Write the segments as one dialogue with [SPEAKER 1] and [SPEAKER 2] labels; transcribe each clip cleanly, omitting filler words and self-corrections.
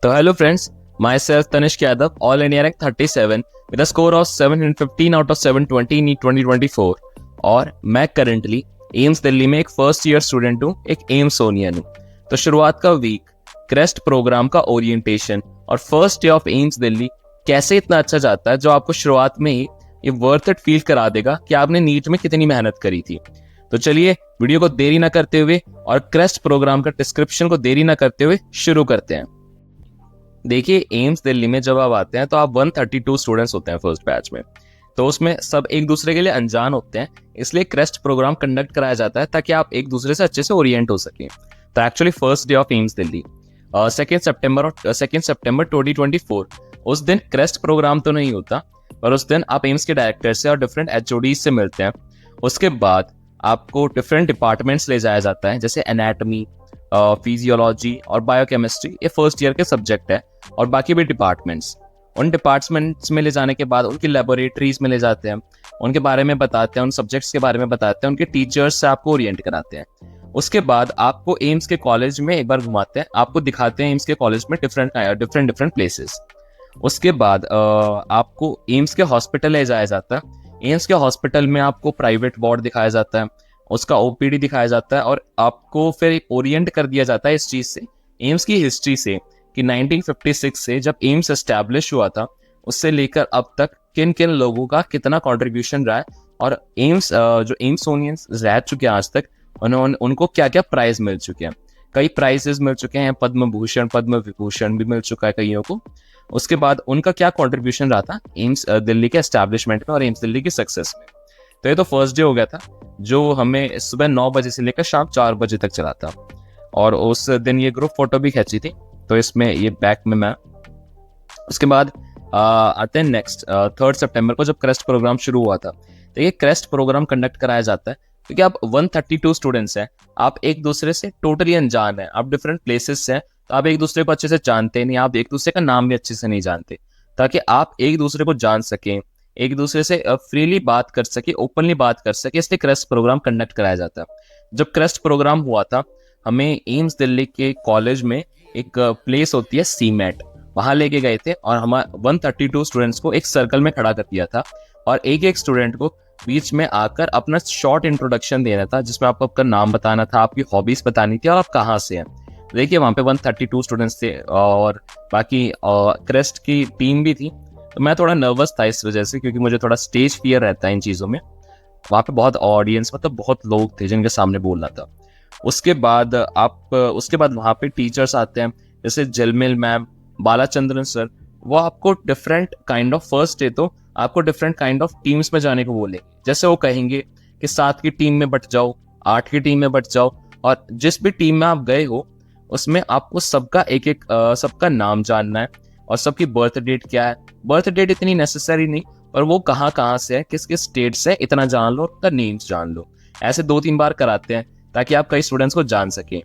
[SPEAKER 1] तो hello friends, myself Tanishk Yadav, all India rank 37 with a score of 715 out of 720 in 2024। और मैं currently AIIMS Delhi में एक first year student हूँ, एक एम्सोनियन हूँ। तो शुरुआत का वीक, क्रेस्ट प्रोग्राम का ओरिएंटेशन और first day of AIIMS Delhi कैसे इतना अच्छा जाता है जो आपको शुरुआत में ही ये वर्थ इट फील करा देगा कि आपने नीट में कितनी मेहनत करी थी। तो चलिए वीडियो को देरी ना करते हुए और क्रेस्ट प्रोग्राम का डिस्क्रिप्शन को देरी ना करते हुए शुरू करते हैं। देखिए, एम्स दिल्ली में जब आप आते हैं तो आप 132 स्टूडेंट्स होते हैं फर्स्ट बैच में। तो उसमें सब एक दूसरे के लिए अनजान होते हैं, इसलिए क्रेस्ट प्रोग्राम कंडक्ट कराया जाता है ताकि आप एक दूसरे से अच्छे से ओरिएंट हो सकें। तो actually first day of AIIMS Delhi 2 सितंबर 2024, उस दिन क्रेस्ट प्रोग्राम तो नहीं होता, पर उस दिन आप एम्स के डायरेक्टर से और डिफरेंट एचओडी से मिलते हैं। उसके बाद आपको डिफरेंट डिपार्टमेंट्स ले जाया जाता है, जैसे एनाटमी, फिजियोलॉजी और बायोकेमिस्ट्री, ये फर्स्ट ईयर के सब्जेक्ट है, और बाकी भी डिपार्टमेंट्स। उन डिपार्टमेंट्स में ले जाने के बाद उनकी लेबोरेटरीज में ले जाते हैं, उनके बारे में बताते हैं, उन सब्जेक्ट्स के बारे में बताते हैं, उनके टीचर्स से आपको ओरिएंट कराते हैं। उसके बाद आपको एम्स के कॉलेज में एक बार घुमाते हैं, आपको दिखाते हैं एम्स के कॉलेज में डिफरेंट प्लेसेस। उसके बाद आपको एम्स के हॉस्पिटल ले जाया जाता है। एम्स के हॉस्पिटल में आपको प्राइवेट वार्ड दिखाया जाता है, उसका ओपीडी दिखाया जाता है, और आपको फिर ओरिएंट कर दिया जाता है इस चीज से, एम्स की हिस्ट्री से, कि 1956 से जब एम्स एस्टैब्लिश हुआ था उससे लेकर अब तक किन किन लोगों का कितना कंट्रीब्यूशन रहा है, और एम्स जो एम्सोनियंस रह चुके हैं आज तक, उनको क्या क्या प्राइज मिल चुके हैं। कई प्राइजेस मिल चुके हैं, पद्म भूषण, पद्म विभूषण भी मिल चुका है कईयों को। उसके बाद उनका क्या कंट्रीब्यूशन रहा था एम्स दिल्ली के एस्टैब्लिशमेंट में और एम्स दिल्ली की सक्सेस में। तो ये तो फर्स्ट डे हो गया था, जो हमें सुबह 9 बजे से लेकर शाम 4 बजे तक चला था, और उस दिन ये ग्रुप फोटो भी खींची थी, तो इसमें ये बैक में मैं। उसके बाद आते हैं नेक्स्ट 3 सितंबर को, जब क्रेस्ट प्रोग्राम शुरू हुआ था। तो ये क्रेस्ट प्रोग्राम कंडक्ट कराया जाता है क्योंकि आप 132 स्टूडेंट्स हैं, आप एक दूसरे से टोटली अनजान हैं, आप डिफरेंट प्लेसेस से हैं, तो आप एक दूसरे को अच्छे से जानते नहीं, आप एक दूसरे का नाम भी अच्छे से नहीं जानते। ताकि आप एक दूसरे को जान सकें, एक दूसरे से फ्रीली बात कर सके, ओपनली बात कर सके, इसलिए क्रेस्ट प्रोग्राम कंडक्ट कराया जाता है। जब क्रेस्ट प्रोग्राम हुआ था, हमें एम्स दिल्ली के कॉलेज में एक प्लेस होती है सीमेट, वहां लेके गए थे, और हमारे 132 स्टूडेंट्स को एक सर्कल में खड़ा कर दिया था, और एक एक स्टूडेंट को बीच में आकर अपना शॉर्ट इंट्रोडक्शन देना था, जिसमें आपको आपका नाम बताना था, आपकी हॉबीज बतानी थी, और आप कहाँ से हैं। देखिए, वहाँ पे 132 स्टूडेंट्स थे और बाकी क्रेस्ट की टीम भी थी। तो मैं थोड़ा नर्वस था इस वजह से, क्योंकि मुझे थोड़ा स्टेज फियर रहता है इन चीज़ों में। वहाँ पे बहुत ऑडियंस, मतलब बहुत लोग थे जिनके सामने बोलना था। उसके बाद वहाँ पे टीचर्स आते हैं, जैसे जलमिल मैम, बालाचंद्रन सर। वो आपको different kind of, first day तो आपको डिफरेंट काइंड ऑफ टीम्स में जाने को बोलेंगे। जैसे वो कहेंगे कि 7 की टीम में बट जाओ, 8 की टीम में बट जाओ, और जिस भी टीम में आप गए हो उसमें आपको सबका नाम जानना है, और सबकी बर्थ डेट क्या है। बर्थ डेट इतनी नेसेसरी नहीं, पर वो कहाँ से है, किस किस स्टेट से, इतना जान लो, उनका नेम्स जान लो। ऐसे 2-3 बार कराते हैं ताकि आप कई स्टूडेंट्स को जान सकें।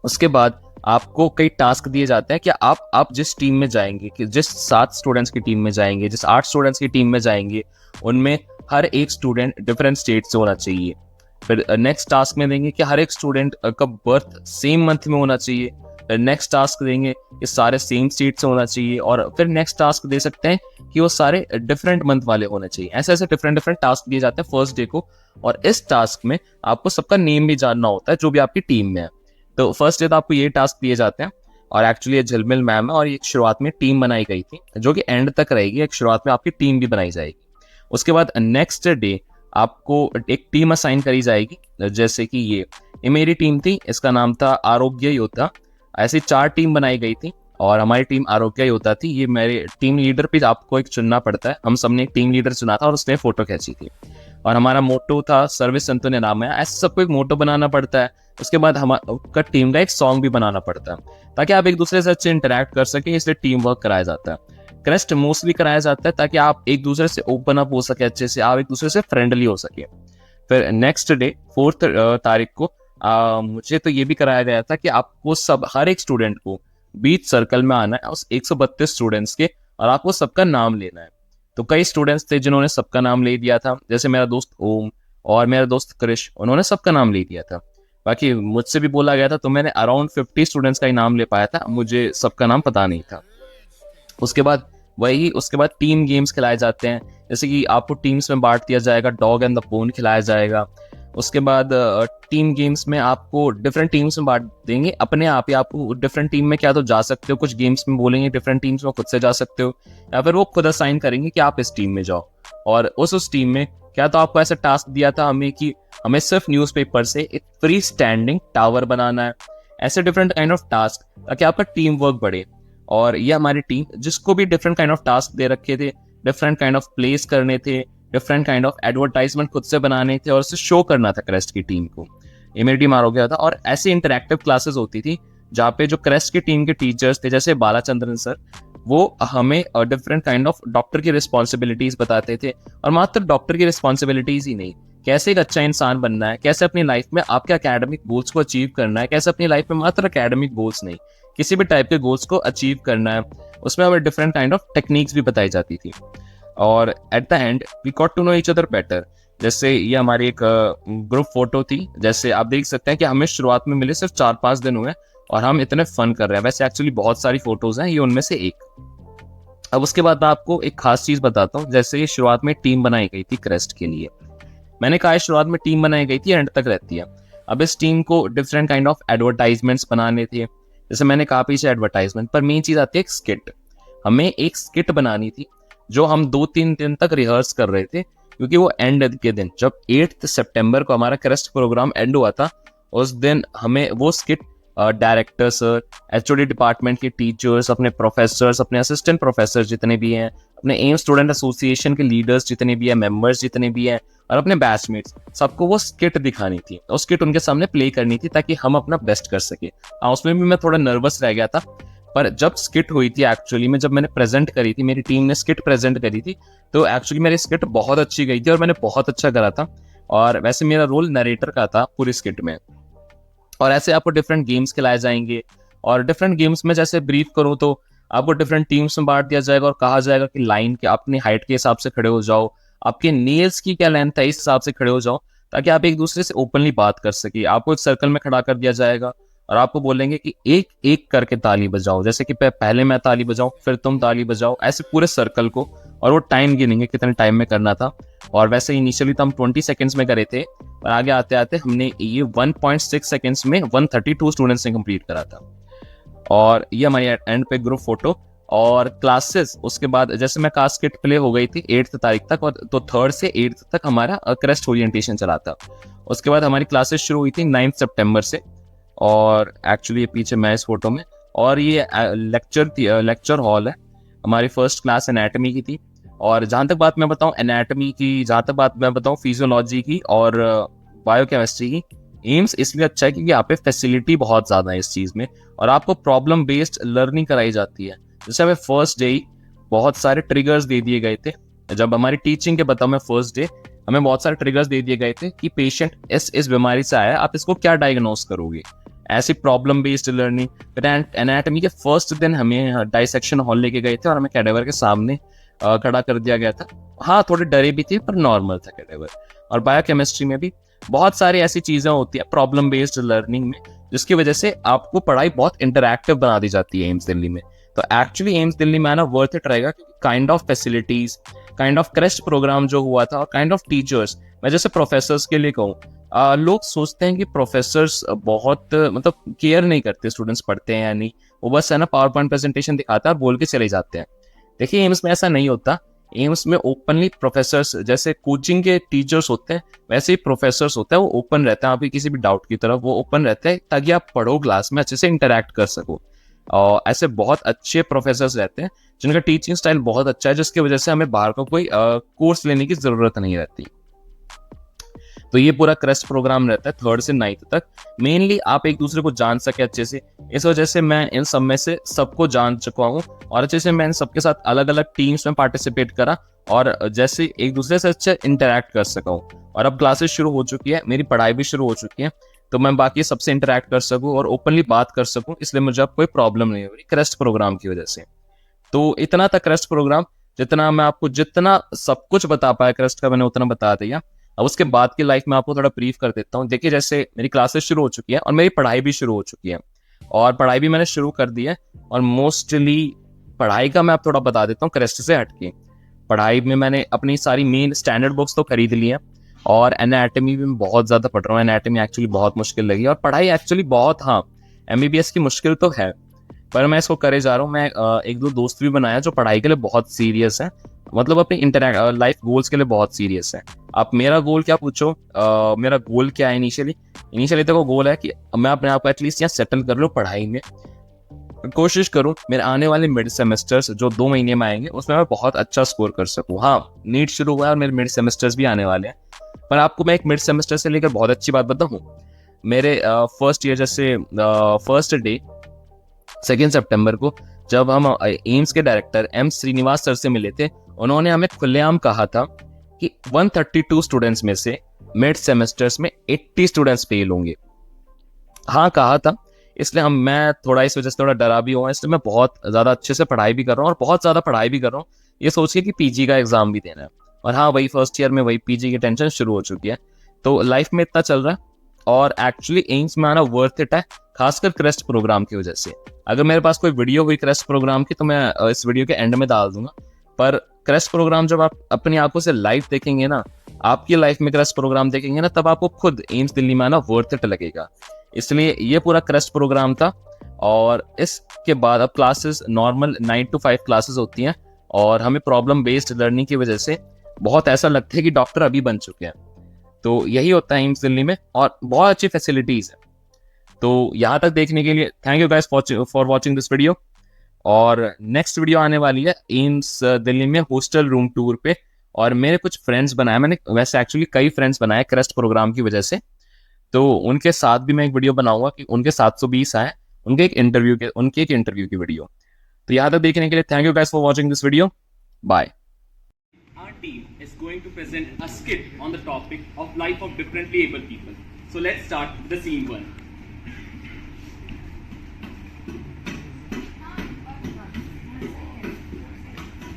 [SPEAKER 1] उसके बाद आपको कई टास्क दिए जाते हैं कि आप जिस टीम में जाएंगे, कि जिस 7 स्टूडेंट्स की टीम में जाएंगे, जिस 8 स्टूडेंट्स की टीम में जाएंगे, उनमें हर एक स्टूडेंट डिफरेंट स्टेट से होना चाहिए। फिर नेक्स्ट टास्क में देंगे कि हर एक स्टूडेंट का बर्थ सेम मंथ में होना चाहिए। नेक्स्ट टास्क देंगे कि सारे सेम स्टेट से होना चाहिए, और फिर नेक्स्ट टास्क दे सकते हैं कि वो सारे डिफरेंट मंथ वाले होने चाहिए। ऐसे ऐसे डिफरेंट टास्क दिए जाते हैं फर्स्ट डे को, और इस टास्क में आपको सबका नेम भी जानना होता है जो भी आपकी टीम में है। तो फर्स्ट डे तो आपको ये टास्क दिए जाते हैं, और एक्चुअली ये झलमिल मैम है, और ये शुरुआत में टीम बनाई गई थी जो कि एंड तक रहेगी। एक शुरुआत में आपकी टीम भी बनाई जाएगी। उसके बाद नेक्स्ट डे आपको एक टीम असाइन करी जाएगी, जैसे कि ये मेरी टीम थी, इसका नाम था आरोग्य योद्धा। ऐसी 4 टीम बनाई गई थी, और हमारी टीम आरोग्य योद्धा थी। ये मेरे टीम लीडर पे आपको एक चुनना पड़ता है, हम सबने एक टीम लीडर चुना था और उसने फोटो खींची थी। और हमारा मोटो था सर्विस संतु ने नाम है। ऐसे सबको एक मोटो बनाना पड़ता है। उसके बाद हमारा टीम का एक सॉन्ग भी बनाना पड़ता है ताकि आप एक दूसरे से अच्छे इंटरेक्ट कर सके, इसलिए टीम वर्क कराया जाता है। क्रेस्ट मोस्टली कराया जाता है ताकि आप एक दूसरे से ओपन अप हो सके, अच्छे से आप एक दूसरे से फ्रेंडली हो सके। फिर नेक्स्ट डे 4 तारीख को मुझे तो ये भी कराया गया था कि आपको हर एक स्टूडेंट को बीच सर्कल में आना है, उस 132 स्टूडेंट्स के, और आपको सबका नाम लेना है। तो कई स्टूडेंट्स थे जिन्होंने सबका नाम ले दिया था, जैसे मेरा दोस्त ओम और मेरा दोस्त कृष, उन्होंने सबका नाम ले दिया था। बाकी मुझसे भी बोला गया था, तो मैंने अराउंड 50 स्टूडेंट्स का ही नाम ले पाया था, मुझे सबका नाम पता नहीं था। उसके बाद टीम गेम्स खिलाए जाते हैं, जैसे कि आपको टीम्स में बांट दिया जाएगा, डॉग एंड द बोन खिलाया जाएगा। उसके बाद टीम गेम्स में आपको डिफरेंट टीम्स में बांट देंगे, अपने आप ही आपको डिफरेंट टीम में क्या तो जा सकते हो, कुछ गेम्स में बोलेंगे डिफरेंट टीम्स में खुद से जा सकते हो, या फिर वो खुद असाइन करेंगे कि आप इस टीम में जाओ। और उस टीम में क्या तो आपको ऐसा टास्क दिया था हमें कि हमें सिर्फ न्यूज़पेपर से एक फ्री स्टैंडिंग टावर बनाना है, ऐसे डिफरेंट काइंड ऑफ टास्क, ताकि आपका टीम वर्क बढ़े। और ये हमारी टीम, जिसको भी डिफरेंट काइंड ऑफ टास्क दे रखे थे, डिफरेंट काइंड ऑफ प्लेस करने थे, डिफरेंट काइंड ऑफ एडवर्टाइजमेंट खुद से बनाने थे और उसे शो करना था क्रेस्ट की टीम को। ये मेरी टीम आ गया था। और ऐसी इंटरेक्टिव क्लासेस होती थी जहाँ पे जो क्रेस्ट की टीम के टीचर्स थे, जैसे बालाचंद्रन सर, वो हमें डिफरेंट काइंड ऑफ डॉक्टर की रिस्पॉन्सिबिलिटीज बताते थे। और मात्र डॉक्टर की रिस्पॉन्सिबिलिटीज ही नहीं, कैसे एक अच्छा इंसान बनना है, कैसे अपनी लाइफ में आपके एकेडमिक गोल्स को अचीव करना है, कैसे अपनी लाइफ में मात्र एकेडमिक गोल्स नहीं, किसी भी टाइप के गोल्स को अचीव करना है, उसमें हमें डिफरेंट काइंड ऑफ टेक्निक्स भी बताई जाती थी। और at the end we got to know each other better. जैसे ये हमारी एक ग्रुप फोटो थी, जैसे आप देख सकते हैं कि हमें शुरुआत में मिले सिर्फ 4-5 दिन हुए और हम इतने फन कर रहे हैं। वैसे एक्चुअली बहुत सारी फोटोज हैं, ये उनमें से एक। अब उसके बाद मैं आपको एक खास चीज बताता हूँ। जैसे ये शुरुआत में टीम बनाई गई थी क्रेस्ट के लिए, मैंने कहा शुरुआत में टीम बनाई गई थी, एंड तक रहती है। अब इस टीम को डिफरेंट काइंड ऑफ एडवर्टाइजमेंट्स बनाने थे, जैसे मैंने कहा पीछे एडवर्टाइजमेंट, पर मेन चीज आती है एक स्किट। हमें एक स्किट बनानी थी जो हम 2-3 दिन तक रिहर्स कर रहे थे, क्योंकि वो एंड के दिन जब 8 सितंबर को हमारा क्रेस्ट प्रोग्राम एंड हुआ था, उस दिन हमें वो skit director sir, HOD department के टीचर्स, अपने प्रोफेसर्स, अपने असिस्टेंट प्रोफेसर जितने भी हैं, अपने एम स्टूडेंट एसोसिएशन के लीडर्स जितने भी हैं, मेंबर्स जितने भी हैं, और अपने बैचमेट्स, सबको वो स्किट दिखानी थी। और स्किट उनके सामने प्ले करनी थी ताकि हम अपना बेस्ट कर सके। उसमें भी मैं थोड़ा नर्वस रह गया था, पर जब स्किट हुई थी एक्चुअली में, जब मैंने प्रेजेंट करी थी, मेरी टीम ने स्किट प्रेजेंट करी थी, तो एक्चुअली मेरी स्किट बहुत अच्छी गई थी और मैंने बहुत अच्छा करा था। और वैसे मेरा रोल नरेटर का था पूरी स्किट में। और ऐसे आपको डिफरेंट गेम्स खिलाए जाएंगे, और डिफरेंट गेम्स में जैसे ब्रीफ करो तो आपको डिफरेंट टीम्स में बांट दिया जाएगा और कहा जाएगा कि लाइन के अपनी हाइट के हिसाब से खड़े हो जाओ, आपके नेल्स की क्या लेंथ है इस हिसाब से खड़े हो जाओ, ताकि आप एक दूसरे से ओपनली बात कर सके। आपको एक सर्कल में खड़ा कर दिया जाएगा और आपको बोलेंगे कि एक एक करके ताली बजाओ, जैसे कि पहले मैं ताली बजाऊं फिर तुम ताली बजाओ, ऐसे पूरे सर्कल को। और वो टाइम गिनेंगे कितने टाइम में करना था। और वैसे इनिशियली तो हम 20 सेकेंड्स में करे थे, पर आगे आते आते हमने ये 1.6 सेकेंड्स में 132 स्टूडेंट्स ने कंप्लीट करा था। और ये हमारी एंड पे ग्रुप फोटो और क्लासेस। उसके बाद जैसे मैं कास्ट किट प्ले हो गई थी 8 तारीख तक, और तो 3 से 8 तक हमारा क्रेस्ट ओरिएंटेशन चला था। उसके बाद हमारी क्लासेस शुरू हुई थी 9 सितंबर से। और एक्चुअली ये पीछे मैं इस फोटो में, और ये लेक्चर हॉल है। हमारी फर्स्ट क्लास एनाटमी की थी। और जहाँ तक बात मैं बताऊँ एनाटमी की, जहाँ तक बात मैं बताऊँ फिजियोलॉजी की और बायोकेमिस्ट्री की, एम्स इसलिए अच्छा है क्योंकि यहाँ पे फैसिलिटी बहुत ज़्यादा है इस चीज़ में, और आपको प्रॉब्लम बेस्ड लर्निंग कराई जाती है। जैसे हमें फर्स्ट डे ही बहुत सारे ट्रिगर्स दे दिए गए थे। जब हमारी टीचिंग के बताऊँ मैं फर्स्ट डे, हमें बहुत सारे ट्रिगर्स दे दिए गए थे कि पेशेंट इस बीमारी से आया है, आप इसको क्या डायग्नोस करोगे, ऐसी प्रॉब्लम बेस्ड लर्निंग। फिर एनाटमी के फर्स्ट दिन हमें डाइसेक्शन हॉल लेके गए थे और हमें कैडेवर के सामने खड़ा कर दिया गया था। हाँ, थोड़े डरे भी थे पर नॉर्मल था कैडेवर। और बायोकेमिस्ट्री में भी बहुत सारी ऐसी चीजें होती है प्रॉब्लम बेस्ड लर्निंग में, जिसकी वजह से आपको पढ़ाई बहुत इंटरैक्टिव बना दी जाती है एम्स दिल्ली में। तो एक्चुअली एम्स दिल्ली में आना वर्थ इट रहेगा, क्योंकि kind of facilities, kind of crest programme जो हुआ था, और काइंड ऑफ टीचर्स। मैं जैसे प्रोफेसर्स के लिए कहूँ, लोग सोचते हैं कि प्रोफेसर्स बहुत मतलब केयर नहीं करते स्टूडेंट्स पढ़ते हैं या नहीं, वो बस है ना पावर पॉइंट प्रेजेंटेशन दिखाता है और बोल के चले जाते हैं। देखिए एम्स में ऐसा नहीं होता। एम्स में ओपनली प्रोफेसर्स, जैसे कोचिंग के टीचर्स होते हैं वैसे ही प्रोफेसर्स होते हैं, वो ओपन रहते हैं आपकी किसी भी डाउट की तरफ, वो ओपन रहते हैं ताकि आप पढ़ो क्लास में अच्छे से इंटरेक्ट कर सको। और ऐसे बहुत अच्छे प्रोफेसर्स रहते हैं जिनका टीचिंग स्टाइल बहुत अच्छा है, जिसकी वजह से हमें बाहर का कोई कोर्स लेने की जरूरत नहीं रहती। तो ये पूरा क्रेस्ट प्रोग्राम रहता है 3rd से 9th तक। मेनली आप एक दूसरे को जान सके अच्छे से, इस वजह से मैं इन सब में से सबको जान चुका हूँ और अच्छे से मैं इन सबके साथ अलग अलग टीम्स में पार्टिसिपेट करा और जैसे एक दूसरे से अच्छे इंटरेक्ट कर सका हूँ। और अब क्लासेस शुरू हो चुकी है, मेरी पढ़ाई भी शुरू हो चुकी है, तो मैं बाकी सबसे इंटरेक्ट कर सकूँ और ओपनली बात कर सकूँ, इसलिए मुझे अब कोई प्रॉब्लम नहीं हो रही क्रेस्ट प्रोग्राम की वजह से। तो इतना था क्रेस्ट प्रोग्राम, जितना मैं आपको जितना सब कुछ बता पाया क्रेस्ट का मैंने उतना बता दिया। अब उसके बाद की लाइफ में आपको थोड़ा ब्रीफ कर देता हूँ। देखिए, जैसे मेरी क्लासेस शुरू हो चुकी है और मेरी पढ़ाई भी शुरू हो चुकी है, और पढ़ाई भी मैंने शुरू कर दी है। और मोस्टली पढ़ाई का मैं आप थोड़ा बता देता हूँ क्रेस्ट से हटके। पढ़ाई में मैंने अपनी सारी मेन स्टैंडर्ड बुक्स तो खरीद ली है, और एनाटॉमी भी मैं बहुत ज़्यादा पढ़ रहा हूँ। एनाटॉमी एक्चुअली बहुत मुश्किल लगी, और पढ़ाई एक्चुअली बहुत, हाँ, MBBS की मुश्किल तो है, पर मैं इसको करे जा रहा हूँ। मैं एक दो दोस्त भी बनाया जो पढ़ाई के लिए बहुत सीरियस है, मतलब अपनी लाइफ गोल्स के लिए बहुत सीरियस है। आप मेरा गोल क्या पूछो, मेरा गोल क्या है इनिशियली तो गोल है कि मैं अपने आप को एटलीस्ट यहाँ सेटल कर लूँ पढ़ाई में। कोशिश करूँ मेरे आने वाले मिड सेमेस्टर्स जो 2 महीने में आएंगे उसमें मैं बहुत अच्छा स्कोर कर सकूँ। हाँ, नीट शुरू हुआ है और मेरे मिड सेमेस्टर्स भी आने वाले हैं, पर आपको मैं एक मिड सेमेस्टर से लेकर बहुत अच्छी बात बताऊँ। मेरे फर्स्ट ईयर जैसे फर्स्ट डे 2 सितंबर को जब हम एम्स के डायरेक्टर M श्रीनिवास सर से मिले थे, उन्होंने हमें खुलेआम कहा था कि 132 स्टूडेंट्स में से मिड सेमेस्टर्स में 80 स्टूडेंट्स फेल होंगे। हाँ, कहा था, इसलिए मैं थोड़ा इस वजह से थोड़ा डरा भी हुआ, इसलिए मैं बहुत ज़्यादा अच्छे से पढ़ाई भी कर रहा हूँ, और बहुत ज़्यादा पढ़ाई भी कर रहा हूँ ये सोच के कि PG का एग्जाम भी देना है। और हाँ, वही फर्स्ट ईयर में वही PG की टेंशन शुरू हो चुकी है, तो लाइफ में इतना चल रहा है। और एक्चुअली एम्स में आना वर्थ इट है, खासकर क्रेस्ट प्रोग्राम की वजह से। अगर मेरे पास कोई वीडियो हुई क्रेस्ट प्रोग्राम की तो मैं इस वीडियो के एंड में डाल दूंगा, पर क्रेस्ट प्रोग्राम जब आप अपनी आंखों से लाइव देखेंगे ना, आपकी लाइफ में क्रेस्ट प्रोग्राम देखेंगे ना, तब आपको खुद एम्स दिल्ली में आना वर्थ इट लगेगा। इसलिए ये पूरा क्रेस्ट प्रोग्राम था। और इसके बाद अब क्लासेस नॉर्मल 9 to 5 क्लासेस होती हैं, और हमें प्रॉब्लम बेस्ड लर्निंग की वजह से बहुत ऐसा लगता है कि डॉक्टर अभी बन चुके हैं। तो यही होता है एम्स दिल्ली में, और बहुत अच्छी फैसिलिटीज है। तो यहाँ तक देखने के लिए thank you guys for watching this video. और नेक्स्ट वीडियो आने वाली है एम्स दिल्ली में हॉस्टल रूम टूर पे, और मेरे कुछ फ्रेंड्स बनाए मैंने, वैसे एक्चुअली कई फ्रेंड्स बनाए क्रेस्ट प्रोग्राम की वजह से, तो उनके साथ भी मैं एक वीडियो बनाऊंगा कि उनके 720 आए, उनके एक इंटरव्यू की वीडियो। तो यहाँ तक देखने के लिए thank you guys for watching this video. Bye.
[SPEAKER 2] Our team is going to present a skit on the topic of life of differently abled people. So let's start with the scene 1.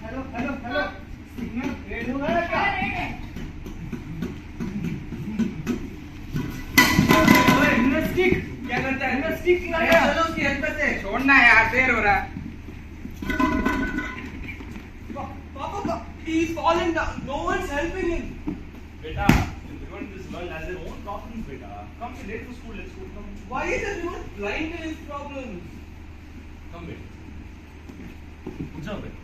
[SPEAKER 3] Hello signal red हो गया क्या? ओए हिमनास्टिक क्या करता है? हिमनास्टिक सिखाया। चलो उसकी हेल्प करते हैं। छोड़ना यार, देर हो रहा है। पापा he is falling down. No one's helping him.
[SPEAKER 2] Beta, everyone in this world has their own problems, beta. Come sit late to school, let's go. Come.
[SPEAKER 3] Why is everyone blind to his problems?
[SPEAKER 2] Come beta. Jump beta.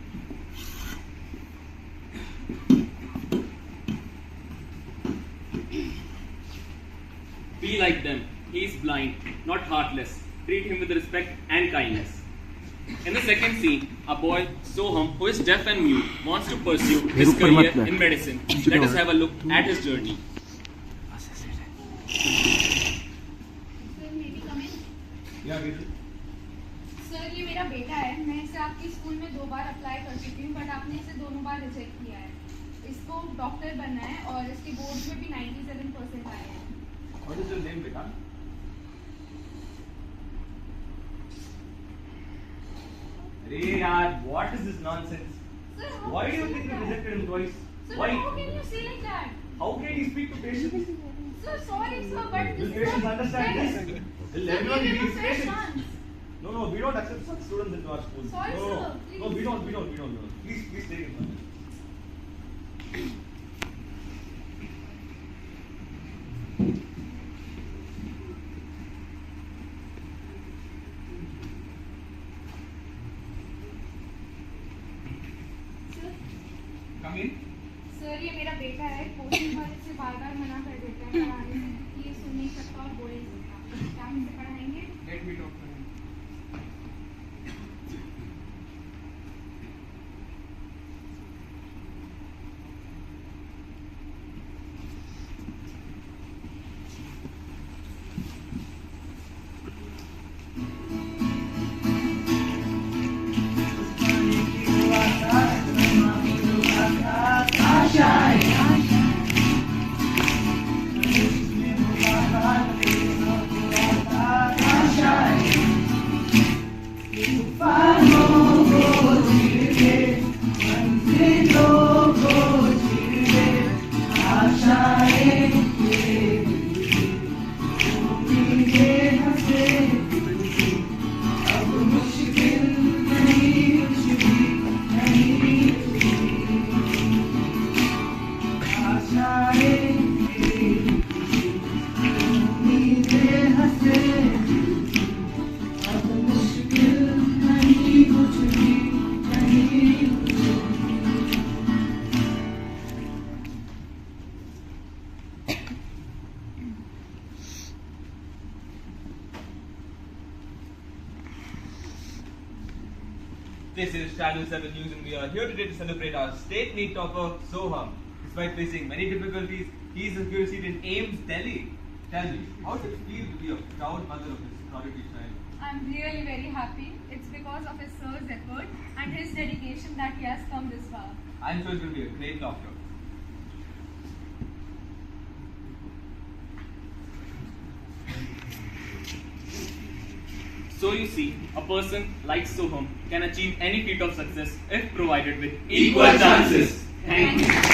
[SPEAKER 2] Be like them. He is blind, not heartless. Treat him with respect and kindness. In the second scene, a boy, Soham, who is deaf and mute, wants to pursue his career in medicine. Let us have a look at his journey.
[SPEAKER 4] Sir, ये मेरा बेटा है। मैं इसे आपके school में 2 बार apply कर चुकी हूँ, बट आपने इसे दोनों बार रिजेक्ट किया है। इसको डॉक्टर बनना है और इसके बोर्ड में भी 97% आए हैं।
[SPEAKER 2] What is your name, beta? Hey, yaar, what is this nonsense?
[SPEAKER 4] Sir,
[SPEAKER 2] Why do you think we rejected him twice?
[SPEAKER 4] Sir,
[SPEAKER 2] Why?
[SPEAKER 4] how can you say like that?
[SPEAKER 2] How can he speak to patients?
[SPEAKER 4] Sir, sorry, sir, but
[SPEAKER 2] Will
[SPEAKER 4] this
[SPEAKER 2] patients
[SPEAKER 4] is
[SPEAKER 2] understand
[SPEAKER 4] fair.
[SPEAKER 2] this? Will
[SPEAKER 4] Sir,
[SPEAKER 2] everyone
[SPEAKER 4] give
[SPEAKER 2] be
[SPEAKER 4] him a
[SPEAKER 2] these
[SPEAKER 4] fair
[SPEAKER 2] patients?
[SPEAKER 4] chance.
[SPEAKER 2] No, we don't accept such students into our school.
[SPEAKER 4] Sorry,
[SPEAKER 2] no,
[SPEAKER 4] sir,
[SPEAKER 2] no,
[SPEAKER 4] please.
[SPEAKER 2] no, we don't. Please take it from me. Come in.
[SPEAKER 4] Sir, ये मेरा बेटा है। Coaching वाले से बार-बार मना कर देता है पढ़ाने से। ये सुन नहीं सकता और बोल नहीं सकता। क्या हम इसे पढ़ाएंगे?
[SPEAKER 3] Let me talk to him.
[SPEAKER 5] Shine.
[SPEAKER 3] This is Channel 7 News and we are here today to celebrate our state meet topper Soham. Despite facing many difficulties, he is secured a seat in AIMS Delhi. Tell me, how does it feel to be a proud mother of this prodigy child?
[SPEAKER 4] I'm really very happy. It's because of his sir's effort and his dedication that he has come this far.
[SPEAKER 3] I'm sure it's going to be a great doctor.
[SPEAKER 2] So you see, a person like Soham can achieve any feat of success if provided with equal chances. Thank you.